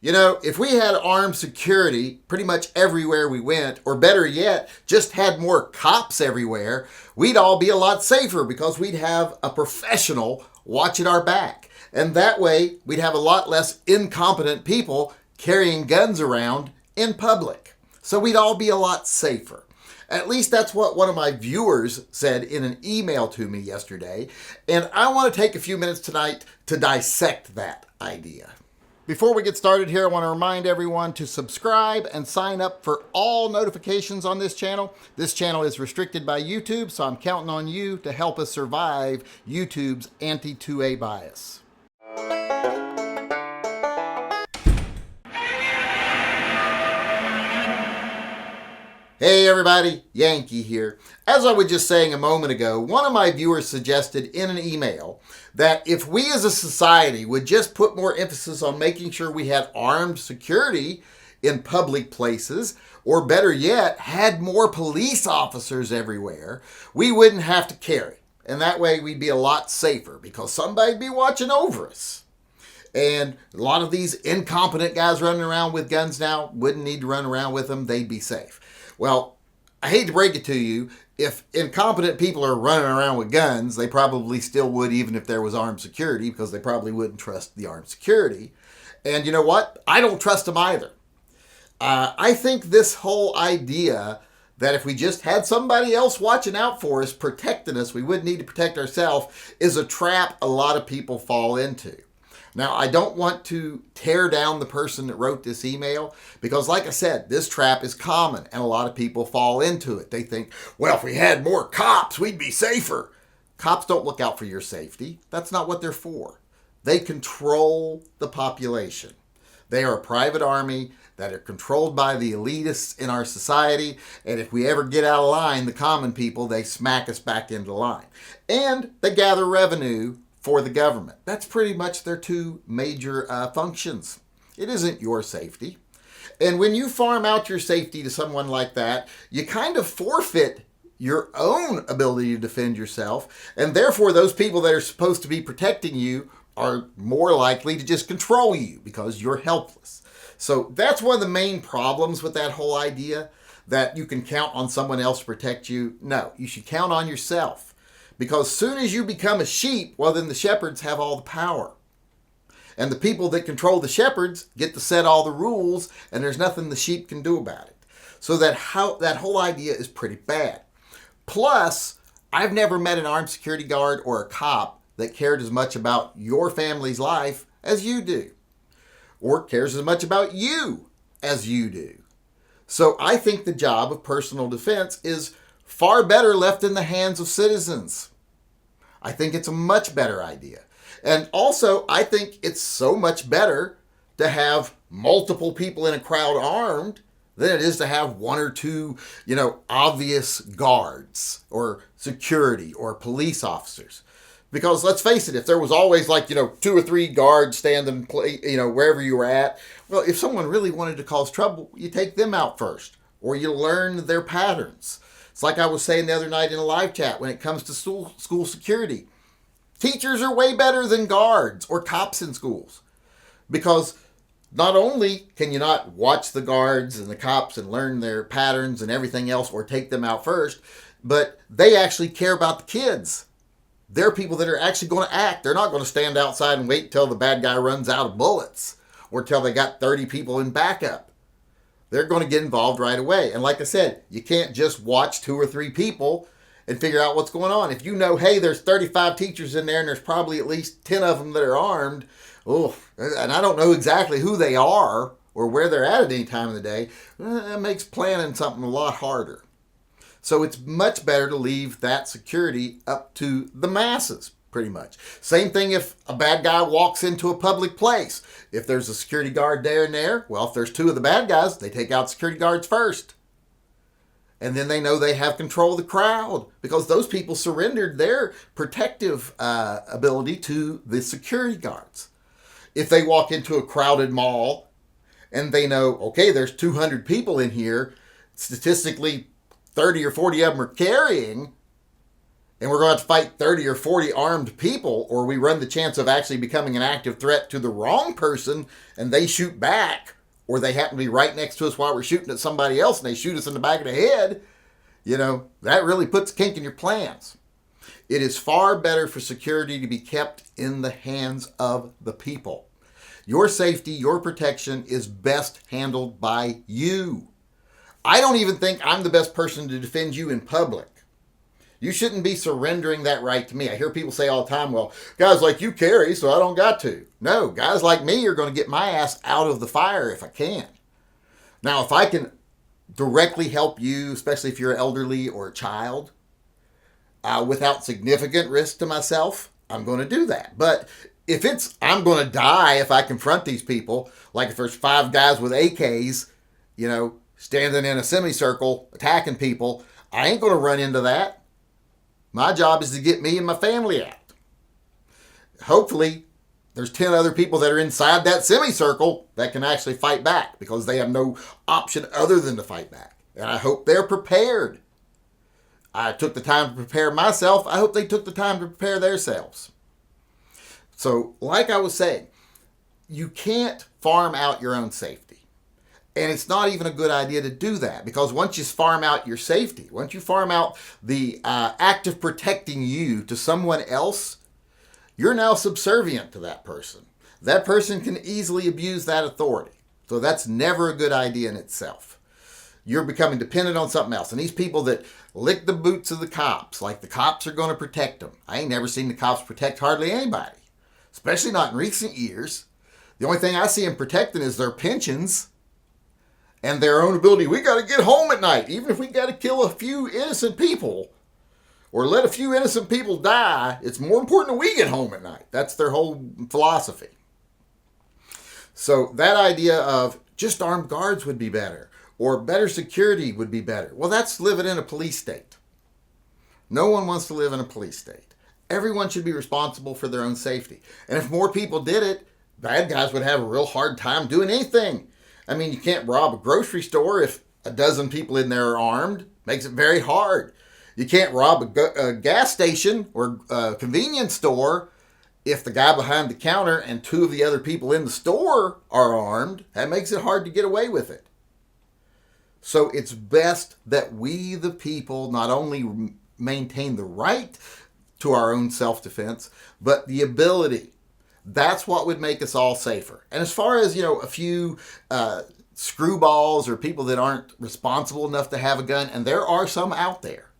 You know, if we had armed security pretty much everywhere we went, or better yet, just had more cops everywhere, we'd all be a lot safer because we'd have a professional watching our back. And that way, we'd have a lot less incompetent people carrying guns around in public. So we'd all be a lot safer. At least that's what one of my viewers said in an email to me yesterday. And I want to take a few minutes tonight to dissect that idea. Before we get started here, I want to remind everyone to subscribe and sign up for all notifications on this channel. This channel is restricted by YouTube, so I'm counting on you to help us survive YouTube's anti-2A bias. Hey everybody, Yankee here. As I was just saying a moment ago, one of my viewers suggested in an email that if we as a society would just put more emphasis on making sure we had armed security in public places, or better yet, had more police officers everywhere, we wouldn't have to carry. And that way we'd be a lot safer because somebody'd be watching over us. And a lot of these incompetent guys running around with guns now wouldn't need to run around with them. They'd be safe. Well, I hate to break it to you, if incompetent people are running around with guns, they probably still would even if there was armed security because they probably wouldn't trust the armed security. And you know what? I don't trust them either. I think this whole idea that if we just had somebody else watching out for us, protecting us, we wouldn't need to protect ourselves, is a trap a lot of people fall into. Now, I don't want to tear down the person that wrote this email because, like I said, this trap is common and a lot of people fall into it. They think, well, if we had more cops, we'd be safer. Cops don't look out for your safety. That's not what they're for. They control the population. They are a private army that are controlled by the elitists in our society, and if we ever get out of line, the common people, they smack us back into line. And they gather revenue for the government. That's pretty much their two major functions. It isn't your safety. And when you farm out your safety to someone like that, you kind of forfeit your own ability to defend yourself. And therefore, those people that are supposed to be protecting you are more likely to just control you because you're helpless. So that's one of the main problems with that whole idea that you can count on someone else to protect you. No, you should count on yourself. Because as soon as you become a sheep, well, then the shepherds have all the power. And the people that control the shepherds get to set all the rules, and there's nothing the sheep can do about it. So that whole idea is pretty bad. Plus, I've never met an armed security guard or a cop that cared as much about your family's life as you do, or cares as much about you as you do. So I think the job of personal defense is far better left in the hands of citizens. I think it's a much better idea. And also, I think it's so much better to have multiple people in a crowd armed than it is to have one or two, obvious guards or security or police officers. Because let's face it, if there was always 2 or 3 guards standing, wherever you were at, well, if someone really wanted to cause trouble, you take them out first, or you learn their patterns. It's like I was saying the other night in a live chat when it comes to school security. Teachers are way better than guards or cops in schools because not only can you not watch the guards and the cops and learn their patterns and everything else or take them out first, but they actually care about the kids. They're people that are actually going to act. They're not going to stand outside and wait till the bad guy runs out of bullets or till they got 30 people in backup. They're going to get involved right away. And like I said, you can't just watch 2 or 3 people and figure out what's going on. If you know, hey, there's 35 teachers in there and there's probably at least 10 of them that are armed, and I don't know exactly who they are or where they're at any time of the day, that makes planning something a lot harder. So it's much better to leave that security up to the masses, pretty much. Same thing if a bad guy walks into a public place. If there's a security guard there, well, if there's 2 of the bad guys, they take out security guards first. And then they know they have control of the crowd because those people surrendered their protective ability to the security guards. If they walk into a crowded mall and they know, okay, there's 200 people in here, statistically 30 or 40 of them are carrying, and we're going to have to fight 30 or 40 armed people, or we run the chance of actually becoming an active threat to the wrong person and they shoot back, or they happen to be right next to us while we're shooting at somebody else and they shoot us in the back of the head, that really puts kink in your plans. It is far better for security to be kept in the hands of the people. Your safety, your protection is best handled by you. I don't even think I'm the best person to defend you in public. You shouldn't be surrendering that right to me. I hear people say all the time, well, guys like you carry, so I don't got to. No, guys like me are going to get my ass out of the fire if I can. Now, if I can directly help you, especially if you're elderly or a child, without significant risk to myself, I'm going to do that. But if I'm going to die if I confront these people, like if there's 5 guys with AKs, standing in a semicircle attacking people, I ain't going to run into that. My job is to get me and my family out. Hopefully, there's 10 other people that are inside that semicircle that can actually fight back, because they have no option other than to fight back. And I hope they're prepared. I took the time to prepare myself. I hope they took the time to prepare themselves. So, like I was saying, you can't farm out your own safety. And it's not even a good idea to do that, because once you farm out your safety, once you farm out the act of protecting you to someone else, you're now subservient to that person. That person can easily abuse that authority. So that's never a good idea in itself. You're becoming dependent on something else. And these people that lick the boots of the cops, like the cops are going to protect them. I ain't never seen the cops protect hardly anybody, especially not in recent years. The only thing I see them protecting is their pensions and their own ability. We got to get home at night, even if we got to kill a few innocent people or let a few innocent people die. It's more important that we get home at night. That's their whole philosophy. So that idea of just armed guards would be better, or better security would be better. Well, that's living in a police state. No one wants to live in a police state. Everyone should be responsible for their own safety. And if more people did it, bad guys would have a real hard time doing anything. I mean, you can't rob a grocery store if a dozen people in there are armed. Makes it very hard. You can't rob a gas station or a convenience store if the guy behind the counter and 2 of the other people in the store are armed. That makes it hard to get away with it. So it's best that we, the people, not only maintain the right to our own self-defense, but the ability. That's what would make us all safer. And as far as, a few screwballs or people that aren't responsible enough to have a gun, and there are some out there,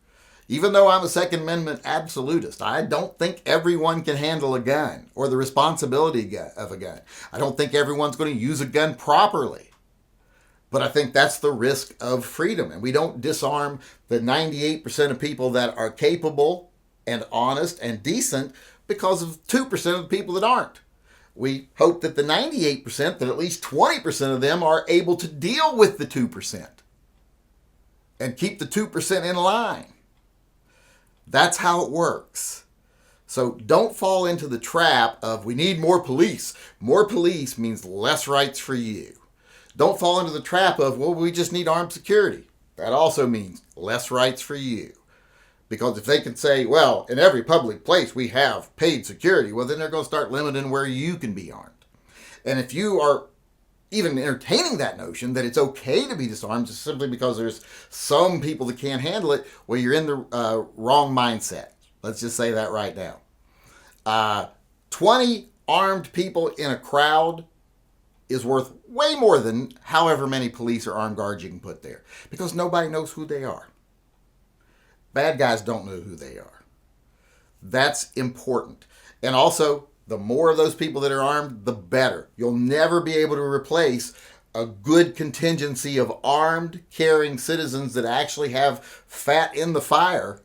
even though I'm a Second Amendment absolutist, I don't think everyone can handle a gun or the responsibility of a gun. I don't think everyone's going to use a gun properly. But I think that's the risk of freedom. And we don't disarm the 98% of people that are capable and honest and decent because of 2% of the people that aren't. We hope that the 98%, that at least 20% of them are able to deal with the 2% and keep the 2% in line. That's how it works. So don't fall into the trap of we need more police. More police means less rights for you. Don't fall into the trap of, well, we just need armed security. That also means less rights for you. Because if they can say, well, in every public place we have paid security, well, then they're going to start limiting where you can be armed. And if you are even entertaining that notion that it's okay to be disarmed just simply because there's some people that can't handle it, well, you're in the wrong mindset. Let's just say that right now. 20 armed people in a crowd is worth way more than however many police or armed guards you can put there, because nobody knows who they are. Bad guys don't know who they are. That's important. And also, the more of those people that are armed, the better. You'll never be able to replace a good contingency of armed, caring citizens that actually have fat in the fire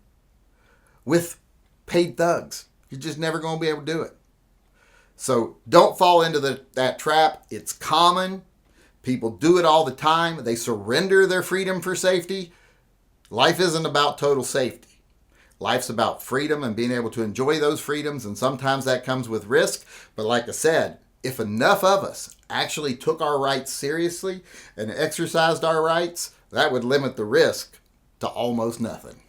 with paid thugs. You're just never going to be able to do it. So don't fall into that trap. It's common. People do it all the time. They surrender their freedom for safety. Life isn't about total safety. Life's about freedom and being able to enjoy those freedoms, and sometimes that comes with risk. But like I said, if enough of us actually took our rights seriously and exercised our rights, that would limit the risk to almost nothing.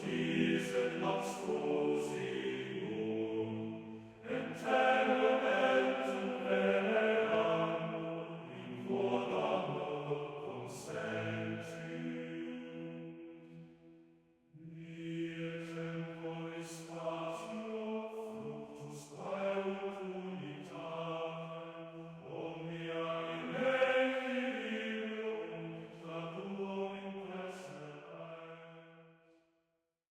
diesen Abschluss.